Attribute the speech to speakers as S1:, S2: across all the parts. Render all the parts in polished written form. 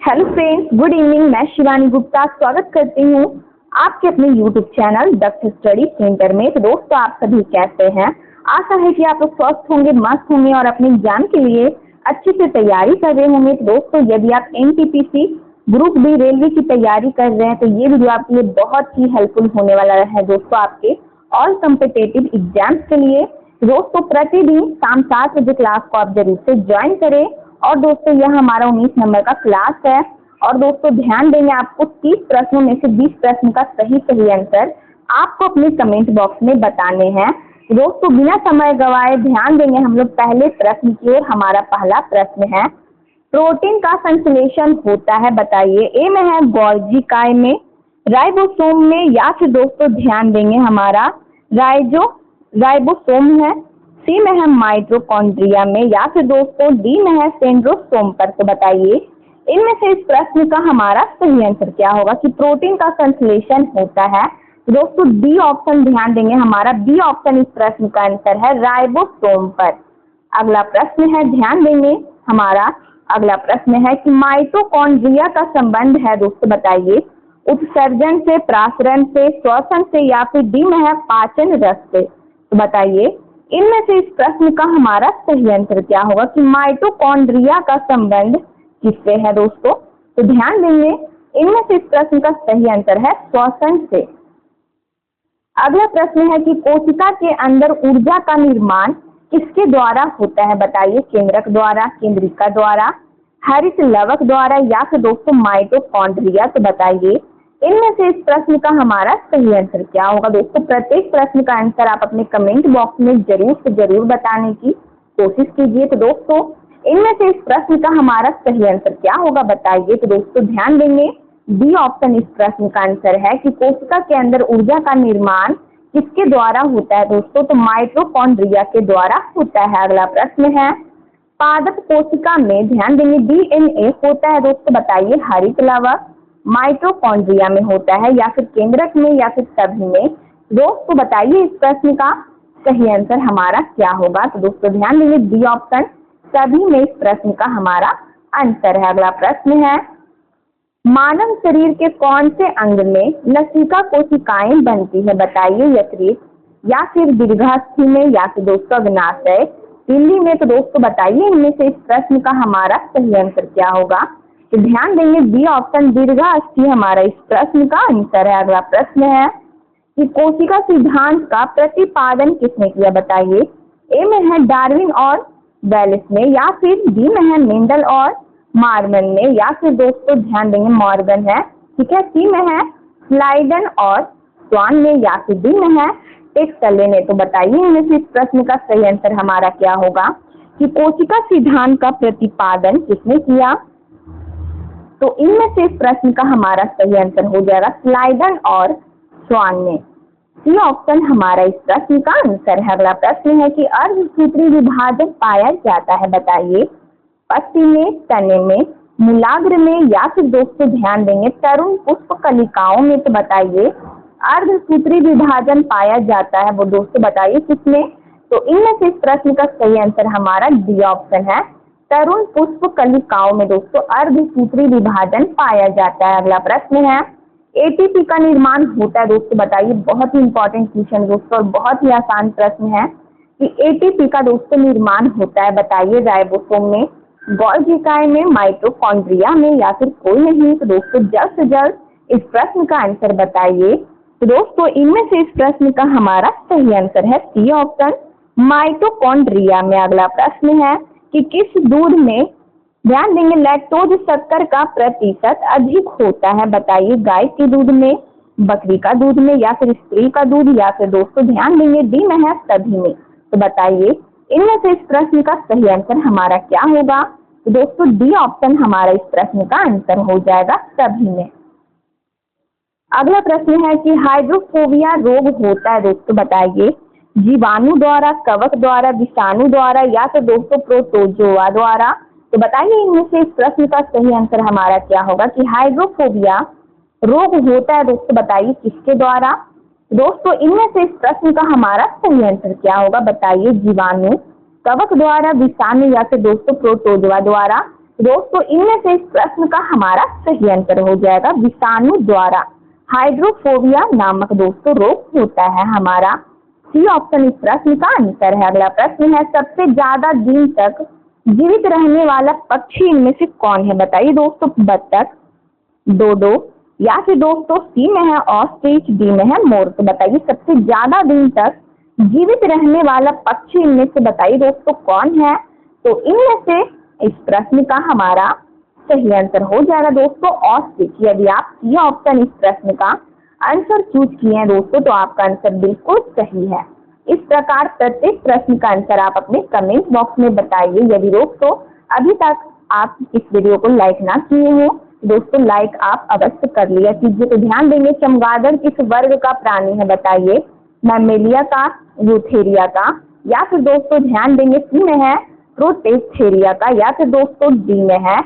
S1: Hello friends, good evening. मैं शिवानी गुप्ता स्वागत करती हूँ आपके अपने यूट्यूब चैनल दक्ष स्टडी सेंटर में। तो दोस्तों, आप सभी कैसे हैं? आशा है कि आप लोग स्वस्थ होंगे, मस्त होंगे और अपने एग्जाम के लिए अच्छे से तैयारी कर रहे होंगे। तो दोस्तों, यदि आप एनटीपीसी ग्रुप बी रेलवे की तैयारी कर रहे हैं तो ये वीडियो आपके लिए बहुत ही हेल्पफुल होने वाला है दोस्तों, आपके ऑल कम्पिटेटिव एग्जाम्स के लिए। दोस्तों, प्रतिदिन शाम 7 बजे क्लास को आप जरूर से ज्वाइन करें। और दोस्तों, यह हमारा 19 नंबर का क्लास है। और दोस्तों, ध्यान देंगे, आपको 30 प्रश्नों में से 20 प्रश्न का सही आंसर आपको अपने कमेंट बॉक्स में बताने हैं। दोस्तों, बिना समय गवाए ध्यान देंगे हम लोग पहले प्रश्न की ओर। हमारा पहला प्रश्न है, प्रोटीन का संश्लेषण होता है बताइए। ए में है गोल्गी काय में, राइबोसोम में, या फिर दोस्तों ध्यान देंगे हमारा राइबोसोम है, सी में है माइटोकॉन्ड्रिया में, या फिर दोस्तों डी में है सेंट्रोसोम पर। तो बताइए इनमें से इस प्रश्न का हमारा सही आंसर क्या होगा कि प्रोटीन का संश्लेषण होता है। तो दोस्तों, डी ऑप्शन ध्यान देंगे, हमारा बी ऑप्शन इस प्रश्न का आंसर है राइबोसोम पर। अगला प्रश्न है, ध्यान देंगे, हमारा अगला प्रश्न है कि माइटोकॉन्ड्रिया का संबंध है दोस्तों बताइए उत्सर्जन से, प्रासरण से, श्वसन से, या फिर डी में है पाचन रस से। तो बताइए इनमें से इस प्रश्न का हमारा सही आंसर क्या होगा कि माइटोकॉन्ड्रिया का संबंध किससे है दोस्तों? तो ध्यान देंगे, इनमें से इस प्रश्न का सही आंसर है श्वसन से। अगला प्रश्न है कि कोशिका के अंदर ऊर्जा का निर्माण किसके द्वारा होता है बताइए, केंद्रक द्वारा, केंद्रिका द्वारा, हरित लवक द्वारा, या फिर दोस्तों माइटोकॉन्ड्रिया। तो बताइए इनमें से इस प्रश्न का हमारा सही आंसर क्या होगा? दोस्तों, प्रत्येक प्रश्न का आंसर आप अपने कमेंट बॉक्स में जरूर से जरूर बताने की कोशिश कीजिए। तो दोस्तों, इनमें से इस प्रश्न का हमारा सही आंसर क्या होगा बताइए। तो दोस्तों, ध्यान देंगे, डी ऑप्शन इस प्रश्न का आंसर है कि कोशिका के अंदर ऊर्जा का निर्माण किसके द्वारा होता है दोस्तों? तो माइटोकॉन्ड्रिया के द्वारा होता है। अगला प्रश्न है, पादप कोशिका में ध्यान देंगे डीएनए होता है दोस्तों बताइए हरित लवक, माइटोकॉन्ड्रिया में होता है, या फिर केंद्रक में, या फिर सभी में। दोस्तों बताइए इस प्रश्न का सही आंसर हमारा क्या होगा? तो दोस्तों ध्यान देंगे, डी ऑप्शन सभी में इस प्रश्न का हमारा आंसर है। अगला प्रश्न है, मानव शरीर के कौन से अंग में लसिका कोशिकाएं बनती है बताइए, यकृत, या फिर दीर्घास्थि में, या फिर दोस्तों अग्नाशय, तिल्ली में। तो दोस्तों बताइए इनमें से इस प्रश्न का हमारा सही आंसर क्या होगा? तो ध्यान देंगे, बी ऑप्शन दीर्घास्थि हमारा इस प्रश्न का आंसर है। अगला प्रश्न है कि कोशिका सिद्धांत का प्रतिपादन किसने किया बताइए। ए में है डार्विन और वेल्स में, या फिर डी में है मेंडल और मार्मन में, या फिर दोस्तों ध्यान देंगे मॉर्गन है, ठीक है, सी में है स्लाइडन और स्वान में, या फिर डी में है टेक्सले ने। तो बताइए इनमें से इस प्रश्न का सही आंसर हमारा क्या होगा कि कोशिका सिद्धांत का प्रतिपादन किसने किया? तो इनमें से इस प्रश्न का हमारा सही आंसर हो जाएगा स्लाइडन और स्वान ने। सी ऑप्शन हमारा इस प्रश्न का आंसर है। अगला प्रश्न है कि अर्धसूत्री विभाजन पाया जाता है बताइए पत्ती में, तने में, मूलाग्र में, या फिर दोस्तों ध्यान देंगे तरुण पुष्प कलिकाओं में। तो बताइए अर्धसूत्री विभाजन पाया जाता है वो दोस्तों बताइए किसमें? तो इनमें से इस प्रश्न का सही आंसर हमारा डी ऑप्शन है तरुण पुष्प कलिकाओं में दोस्तों अर्धसूत्री विभाजन पाया जाता है। अगला प्रश्न है, एटीपी का निर्माण होता है दोस्तों बताइए, बहुत ही इंपॉर्टेंट क्वेश्चन दोस्तों और बहुत ही आसान प्रश्न है कि एटीपी का दोस्तों निर्माण होता है बताइए राइबोसोम में, गोल्गी काय में, माइटोकॉन्ड्रिया में, या फिर कोई नहीं। तो दोस्तों जल्द से जल्द इस प्रश्न का आंसर बताइए। तो दोस्तों इनमें से इस प्रश्न का हमारा सही आंसर है सी ऑप्शन माइटोकॉन्ड्रिया में। अगला प्रश्न है कि किस दूध में ध्यान देंगे लैक्टोज शक्कर का प्रतिशत अधिक होता है बताइए, गाय के दूध में, बकरी का दूध में, या फिर स्त्री का दूध, या फिर दोस्तों ध्यान देंगे डी में है सभी में। तो बताइए इनमें से इस प्रश्न का सही आंसर हमारा क्या होगा? तो दोस्तों डी ऑप्शन हमारा इस प्रश्न का आंसर हो जाएगा सभी में। अगला प्रश्न है कि हाइड्रोफोबिया रोग होता है दोस्तों बताइए जीवाणु द्वारा, कवक द्वारा, विषाणु द्वारा, या फिर दोस्तों प्रोटोजोआ द्वारा। तो बताइए इनमें से इस प्रश्न का सही आंसर हमारा क्या होगा कि हाइड्रोफोबिया रोग होता है दोस्तों बताइए किसके द्वारा? दोस्तों इनमें से इस प्रश्न का हमारा सही आंसर क्या होगा बताइए, जीवाणु, कवक द्वारा, विषाणु, या फिर दोस्तों प्रोटोजोआ द्वारा। दोस्तों इनमें से इस प्रश्न का हमारा सही आंसर हो जाएगा विषाणु द्वारा हाइड्रोफोबिया नामक दोस्तों रोग होता है हमारा सी ऑप्शन इस प्रश्न का आंसर है। अगला प्रश्न है सबसे ज्यादा दिन तक जीवित रहने वाला पक्षी इनमें से कौन है बताइए दोस्तों। बत्तख, डोडो या फिर दोस्तों सी में है ऑस्ट्रिच, डी में है मोर। तो बताइए सबसे ज्यादा दिन तक जीवित रहने वाला पक्षी इनमें से बताइए दोस्तों कौन है। तो इनमें से इस प्रश्न का हमारा सही आंसर हो जाएगा दोस्तों ऑस्ट्रिच। यदि आप सी ऑप्शन इस प्रश्न का आंसर चूज किए हैं दोस्तों तो आपका आंसर बिल्कुल सही है। इस प्रकार प्रत्येक प्रश्न का आंसर आप अपने कमेंट बॉक्स में बताइए। यदि दोस्तों अभी तक आप इस वीडियो को लाइक ना किए हो दोस्तों लाइक आप अवश्य कर लिया कीजिए। तो ध्यान देंगे चमगादड़ किस वर्ग का प्राणी है बताइए। मैमेलिया का, यूथेरिया का या फिर दोस्तों ध्यान देंगे सी में है प्रोटेस्थेरिया का या फिर दोस्तों डी में है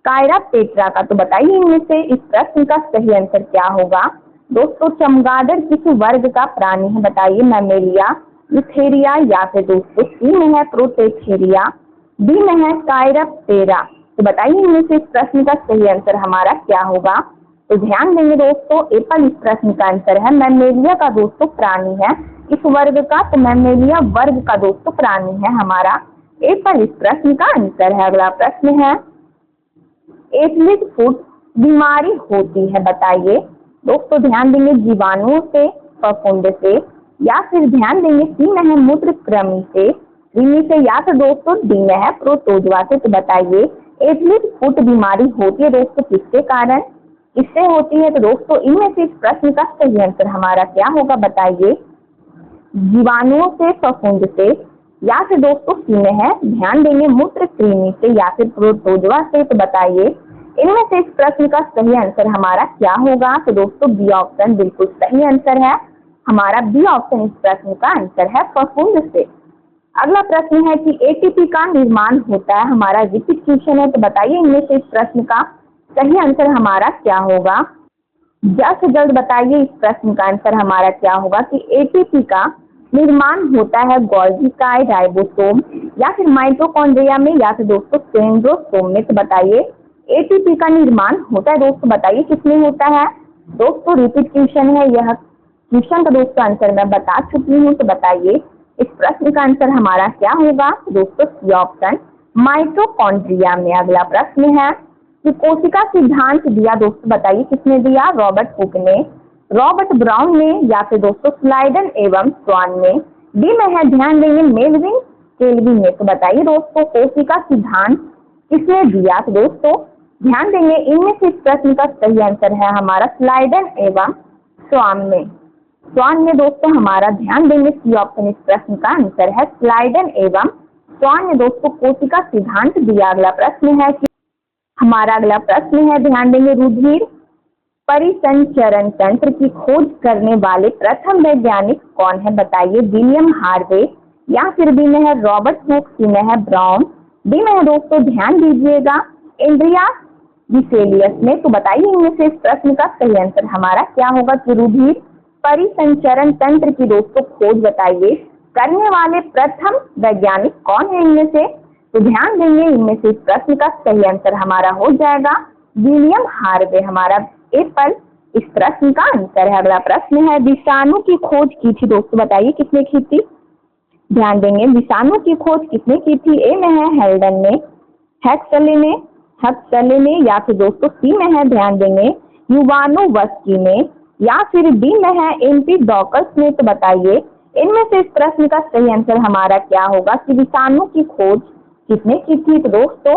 S1: कायरापेट्रा का। तो बताइए इनमें से इस प्रश्न का सही आंसर क्या होगा। दोस्तों चमगादड़ किस वर्ग का प्राणी है बताइए। मैमेलिया, यूथेरिया या फिर दोस्तों सी में है प्रोटेस्थेरिया, डी में है कायरापेट्रा। तो बताइए इनमें से इस प्रश्न का सही आंसर हमारा क्या होगा। तो ध्यान देंगे दोस्तों एप्पल इस प्रश्न का आंसर है। मैमेलिया का दोस्तों प्राणी है इस वर्ग का। तो मैमेलिया वर्ग का दोस्तों प्राणी है हमारा एप्पल इस प्रश्न का आंसर है। अगला प्रश्न है एथलीट फुट बीमारी होती है बताइए। दोस्तों ध्यान देंगे जीवाणुओं से, फफूंद से या फिर ध्यान देंगे सी में है मूत्रकृमि से, कृमि से या फिर दोस्तों डी में है प्रोटोजोआ से। तो बताइए एथलीट फुट बीमारी होती है दोस्तों किसके कारण, किससे होती है। तो दोस्तों इनमें से इस प्रश्न का सही आंसर हमारा क्या होगा बताइए। जीवाणुओं से, फफूंद से या फिर दोस्तों सी में है ध्यान देंगे मूत्रकृमि से या फिर प्रोटोजोआ से। तो बताइए इनमें से इस प्रश्न का सही आंसर हमारा क्या होगा। तो दोस्तों बी ऑप्शन बिल्कुल सही आंसर है हमारा। बी ऑप्शन इस प्रश्न का आंसर है फफूंद से। अगला प्रश्न है कि एटीपी का निर्माण होता है हमारा रिपीट क्वेश्चन है। तो बताइए इनमें से इस प्रश्न का सही आंसर हमारा क्या होगा। जल्द से जल्द बताइए इस प्रश्न का आंसर हमारा क्या होगा कि एटीपी का निर्माण होता है गोल्गी काय, राइबोसोम या फिर माइटोकॉन्ड्रिया में या फिर दोस्तों सेंट्रोसोम में। तो बताइए एटीपी का निर्माण होता है दोस्तों बताइए किसमें होता है। दोस्तों रिपीट क्वेश्चन है यह क्वेश्चन का दोस्तों आंसर मैं बता चुकी हूँ। तो बताइए इस प्रश्न का आंसर हमारा क्या होगा। दोस्तों सी ऑप्शन माइटोकॉन्ड्रिया में। अगला प्रश्न है कि कोशिका सिद्धांत दिया दोस्तों बताइए किसने दिया। रॉबर्ट हुक ने, रॉबर्ट ब्राउन ने या फिर दोस्तों स्लाइडन एवं स्वान ने। डी में है ध्यान देंगे मेलविन केल्विन ने। तो बताइए दोस्तों कोशिका सिद्धांत किसने दिया। तो दोस्तों ध्यान देंगे इनमें से इस प्रश्न का सही आंसर है हमारा स्लाइडन एवं स्वान ने। स्वान ने दोस्तों हमारा ध्यान देंगे सी ऑप्शन इस प्रश्न का आंसर है स्लाइडन एवं स्वान ने दोस्तों कोशिका सिद्धांत दिया। अगला प्रश्न है कि हमारा अगला प्रश्न है ध्यान देंगे रुधिर परिसंचरण तंत्र की खोज करने वाले प्रथम वैज्ञानिक कौन है बताइए। विलियम हार्वे या फिर बी में है रॉबर्ट हुक, सी में है ब्राउन, डी में है दोस्तों ध्यान दीजिएगा एंड्रिया विसेलियस ने। तो बताइए इनमें से इस प्रश्न का सही आंसर हमारा क्या होगा कि रुधिर परिसंचरण तंत्र की दोस्तों खोज बताइए करने वाले प्रथम वैज्ञानिक कौन है इनमें से। तो ध्यान देंगे इनमें से इस प्रश्न का सही आंसर हमारा हो जाएगा विलियम हार्वे हमारा एप्पल इस प्रश्न का आंसर है। अगला प्रश्न है विषाणु की खोज की थी दोस्तों बताइए किसने की थी। ध्यान देंगे विषाणु की खोज किसने की थी। ए में है हेल्डन ने, हक्सले ने या फिर दोस्तों सी में है ध्यान देंगे युवानोवस्की ने या फिर डी में है एम्पिडोकस ने। तो बताइए इनमें से इस प्रश्न का सही आंसर हमारा क्या होगा कि विषाणु की खोज किसने की थी। तो दोस्तों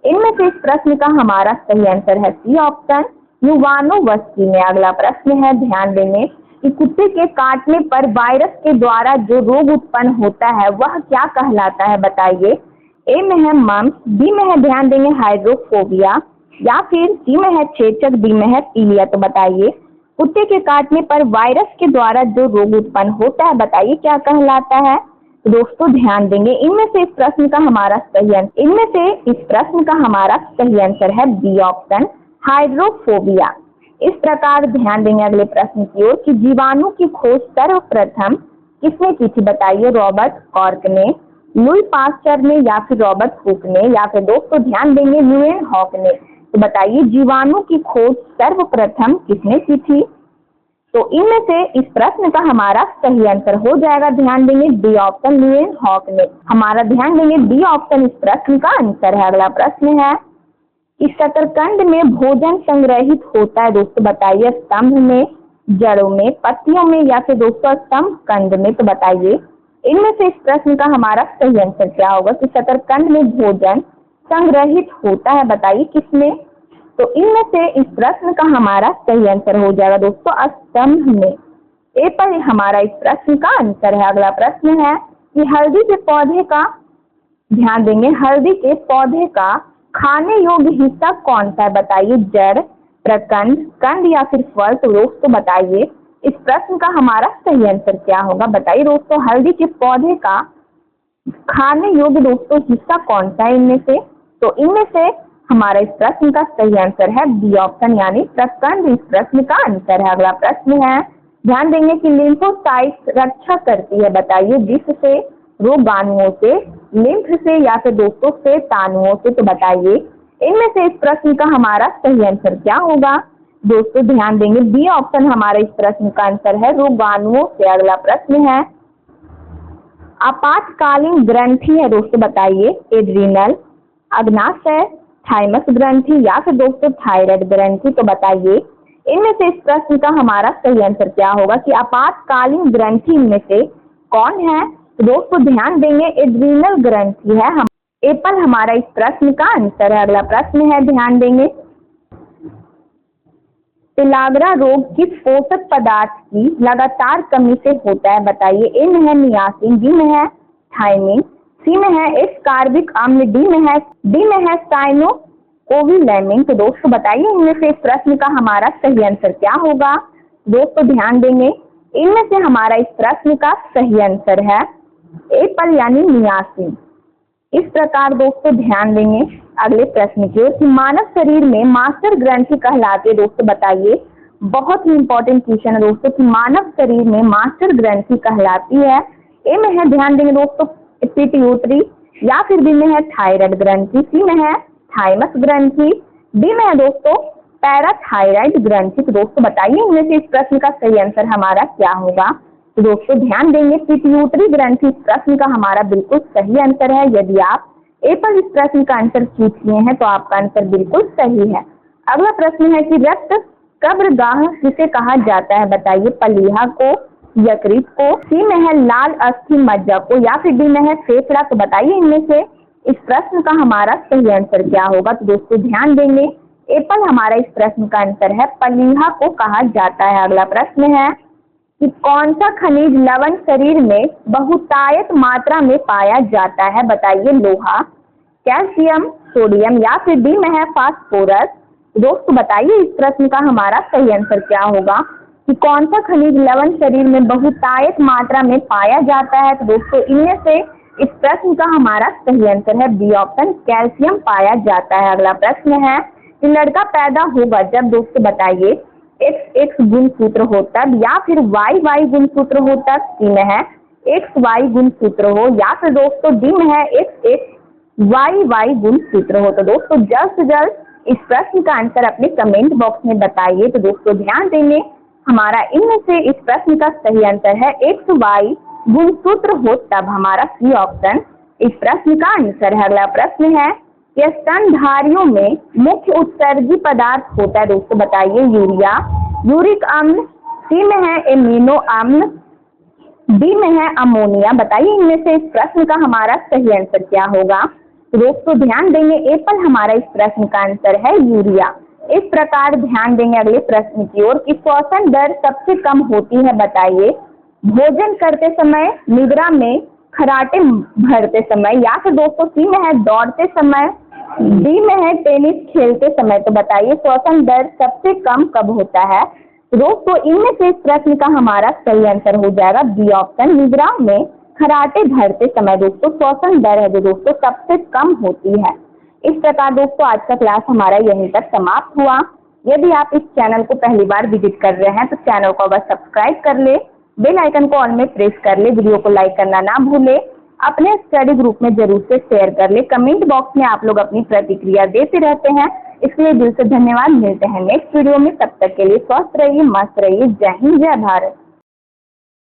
S1: इनमें से इस प्रश्न का हमारा सही आंसर है सी ऑप्शन युवानोवस्की ने। अगला प्रश्न है ध्यान देंगे कि कुत्ते के काटने पर वायरस के द्वारा जो रोग उत्पन्न होता है वह क्या कहलाता है बताइए। ए में है मम्स, बी में है ध्यान देंगे हाइड्रोफोबिया या फिर सी में है चेचक, डी में है पीलिया। तो बताइए कुत्ते के काटने पर वायरस के द्वारा जो रोग उत्पन्न होता है बताइए क्या कहलाता है। तो दोस्तों ध्यान देंगे इनमें से इस प्रश्न का हमारा सही आंसर है बी ऑप्शन हाइड्रोफोबिया। इस प्रकार ध्यान देंगे अगले प्रश्न की ओर कि जीवाणु की खोज सर्वप्रथम किसने की थी बताइए। रॉबर्ट कॉर्क ने, लुई पास्चर ने या फिर रॉबर्ट हुक ने या फिर दोस्तों ध्यान देंगे ल्यूएन हॉक ने। तो बताइए जीवाणु की खोज सर्वप्रथम किसने की थी? तो इनमें से इस प्रश्न का हमारा सही आंसर हो जाएगा, ध्यान देंगे डी ऑप्शन ल्यूएन हॉक ने। हमारा ध्यान देंगे डी ऑप्शन इस प्रश्न का आंसर है। अगला प्रश्न है, इस शकरकंद में भोजन संग्रहित होता है दोस्तों, बताइए स्तंभ में, जड़ों में, पत्तियों में या फिर दोस्तों स्तंभ कंद में। तो बताइए इनमें से इस प्रश्न का हमारा सही आंसर क्या होगा कि शकरकंद में भोजन संग्रहित होता है, बताइए किसमें? तो इनमें से इस प्रश्न का हमारा सही आंसर हो जाएगा दोस्तों स्तंभ में। ए पर हमारा इस प्रश्न का आंसर है। अगला प्रश्न है कि हल्दी के पौधे का, ध्यान देंगे हल्दी के पौधे का खाने योग्य हिस्सा कौन सा है? बताइए जड़, प्रकंद, कंद या फिर फल। तो दोस्तों बताइए इस प्रश्न का हमारा सही आंसर क्या होगा? बताइए दोस्तों हल्दी के पौधे का खाने योग्य दोस्तों हिस्सा कौन सा है इनमें से? तो इनमें से हमारा इस प्रश्न का सही आंसर है बी ऑप्शन यानी प्रकंद इस प्रश्न का आंसर है। अगला प्रश्न है, ध्यान देंगे कि लिम्फोसाइट रक्षा करती है, बताइए जिससे रोगाणुओं से, लिम्फ से या फिर दोस्तों श्वेताणुओं से। तो बताइए इनमें से इस प्रश्न का हमारा सही आंसर क्या होगा? दोस्तों ध्यान देंगे बी ऑप्शन हमारे इस प्रश्न का आंसर है रोगाणुओं से। अगला प्रश्न है, आपातकालीन ग्रंथि है दोस्तों, बताइए एड्रिनल, अग्नाशय, थाइमस ग्रंथि या फिर दोस्तों थायराइड ग्रंथि। तो बताइए इनमें से इस प्रश्न का हमारा सही आंसर क्या होगा कि आपातकालीन ग्रंथि इनमें से कौन है? तो दोस्तों ध्यान देंगे एड्रिनल ग्रंथि है। हम एप्पल हमारा इस प्रश्न का आंसर है। अगला प्रश्न है, ध्यान देंगे पेलाग्रा रोग किस पोषक पदार्थ की लगातार कमी से होता है? बताइए ए में है नियासिन, बी में है थायमिन, सी में है एस्कार्बिक अम्ल, डी में है साइनोकोविलैमिन। तो दोस्तों बताइए इनमें से इस प्रश्न का हमारा सही आंसर क्या होगा? दोस्तों ध्यान देंगे इनमें से हमारा इस प्रश्न का सही आंसर है एप्पल यानी नियासिन। इस प्रकार दोस्तों ध्यान देंगे अगले प्रश्न की ओर कि मानव शरीर में मास्टर ग्रंथि कहलाती है। दोस्तों बताइए बहुत ही इंपॉर्टेंट क्वेश्चन है दोस्तों कि मानव शरीर में मास्टर ग्रंथि कहलाती है। ए में है, ध्यान देंगे दोस्तों पिट्यूटरी, या फिर बी में है थायराइड ग्रंथि, सी में है थाइमस ग्रंथि, डी में है दोस्तों पैराथायराइड ग्रंथि। तो दोस्तों बताइए इनमें से इस प्रश्न का सही आंसर हमारा क्या होगा? तो दोस्तों ध्यान देंगे पिट्यूटरी ग्रंथि इस प्रश्न का हमारा बिल्कुल सही आंसर है। यदि आप ए पर इस प्रश्न का आंसर पूछ लिए हैं तो आपका आंसर बिल्कुल सही है। अगला प्रश्न है कि रक्त कब्रगाह किसे कहा जाता है? बताइए प्लीहा को, यकृत को, सी में है लाल अस्थि मज्जा को या फिर डी में है फेफड़ा। तो बताइए इनमें से इस प्रश्न का हमारा सही आंसर क्या होगा? तो दोस्तों ध्यान देंगे एप्पल हमारा इस प्रश्न का आंसर है प्लीहा को कहा जाता है। अगला प्रश्न है कि कौन सा खनिज लवण शरीर में बहुतायत मात्रा में पाया जाता है? बताइए लोहा, कैल्शियम, सोडियम या फिर डी में है फास्फोरस। दोस्तों बताइए इस प्रश्न का हमारा सही आंसर क्या होगा कि कौन सा खनिज लवण शरीर में बहुतायत मात्रा में पाया जाता है? तो दोस्तों इनमें से इस प्रश्न का हमारा सही आंसर है बी ऑप्शन कैल्शियम पाया जाता है। अगला प्रश्न है कि लड़का पैदा होगा जब, दोस्तों बताइए XX गुणसूत्र हो तब या फिर YY गुणसूत्र हो तब, सी में है XY गुणसूत्र हो या फिर दोस्तों डी में है XXYY गुणसूत्र हो। तो दोस्तों जल्द से जल्द इस प्रश्न का आंसर अपने कमेंट बॉक्स में बताइए। तो दोस्तों ध्यान देंगे हमारा इनमें से इस प्रश्न का सही आंसर है XY गुणसूत्र हो तब, हमारा सी ऑप्शन इस प्रश्न का आंसर है। अगला प्रश्न है कि स्तनधारियों में मुख्य उत्सर्जी पदार्थ होता है? दोस्तों बताइए यूरिया, यूरिक अम्ल, सी में है एमिनो अम्ल, डी में है अमोनिया। बताइए इनमें से इस प्रश्न का हमारा सही आंसर क्या होगा? तो दोस्तों ध्यान देंगे एप्पल हमारा इस प्रश्न का आंसर है यूरिया। इस प्रकार ध्यान देंगे अगले प्रश्न की ओर कि श्वसन दर सबसे कम होती है? बताइए भोजन करते समय, निद्रा में, खराटे भरते समय या फिर दोस्तों सी में है दौड़ते समय, डी में है टेनिस खेलते समय। तो बताइए श्वसन दर सबसे कम कब होता है? दोस्तों इनमें से इस प्रश्न का हमारा सही आंसर हो जाएगा बी ऑप्शन निद्रा में, खराटे भरते समय दोस्तों श्वसन दर है जो दोस्तों सबसे कम होती है। इस प्रकार दोस्तों आज का क्लास हमारा यहीं तक समाप्त हुआ। यदि आप इस चैनल को पहली बार विजिट कर रहे हैं तो चैनल को बस सब्सक्राइब कर ले, बेल आइकन को ऑल में प्रेस कर ले, वीडियो को लाइक करना ना भूले। अपने स्टडी ग्रुप में जरूर से शेयर कर ले। कमेंट बॉक्स में आप लोग अपनी प्रतिक्रिया देते रहते हैं, इसके लिए दिल से धन्यवाद। मिलते हैं नेक्स्ट वीडियो में, तब तक के लिए स्वस्थ रहिए, मस्त रहिए। जय हिंद, जय भारत।